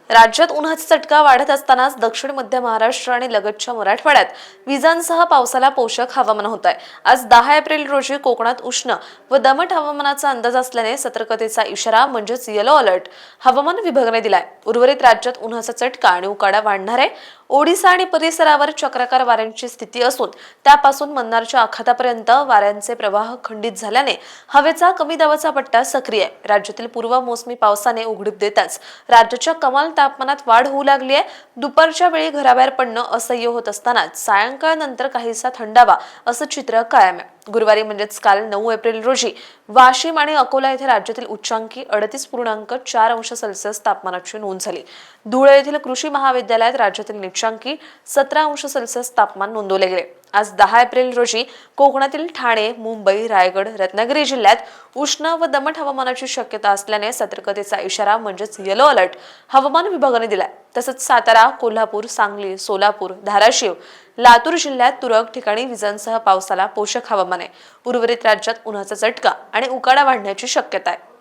राज्यात उन्हाचा चटका वाढत असतानाच दक्षिण मध्य महाराष्ट्र आणि लगतच्या मराठवाड्यात विजांसह पावसाला पोषक हवामान होत आहे। आज 10 एप्रिल रोजी कोकणात उष्ण व दमट हवामानाचा अंदाज असल्याने सतर्कतेचा इशारा म्हणजेच येलो अलर्ट हवामान विभागाने दिलाय। उर्वरित राज्यात उन्हाचा चटका आणि उकाडा वाढणार आहे। ओडिशा आणि परिसरावर चक्राकार वाऱ्यांची स्थिती असून त्यापासून मन्नारच्या आखातापर्यंत वाऱ्यांचे प्रवाह खंडित झाल्याने हवेचा कमी दाबाचा पट्टा सक्रिय आहे। राज्यातील पूर्व मोसमी पावसाने उघडीप देताच राज्याच्या कमाल तापमानात वाढ होऊ लागली आहे। दुपारच्या वेळी घराबाहेर पडणं असह्य होत असतानाच सायंकाळनंतर काहीसा थंडावा असं चित्र कायम आहे। गुरुवारी म्हणजेच काल 9 एप्रिल रोजी वाशिम आणि अकोला येथे राज्यातील उच्चांकी 38.4 अंश सेल्सिअस तापमानाची नोंद झाली। धुळे येथील कृषी महाविद्यालयात राज्यातील निचांकी 17 अंश सेल्सिअस तापमान नोंदवले गेले। आज 10 एप्रिल रोजी कोकणातील ठाणे, मुंबई, रायगड, रत्नागिरी जिल्ह्यात उष्ण व दमट हवामानाची शक्यता असल्याने सतर्कतेचा इशारा म्हणजेच येलो अलर्ट हवामान विभागाने दिलाय। तसंच सातारा, कोल्हापूर, सांगली, सोलापूर, धाराशिव, लातूर जिल्ह्यात तुरळक ठिकाणी विजांसह पावसाला पोषक हवामान आहे। उर्वरित राज्यात उन्हाचा चटका आणि उकाडा वाढण्याची शक्यता आहे।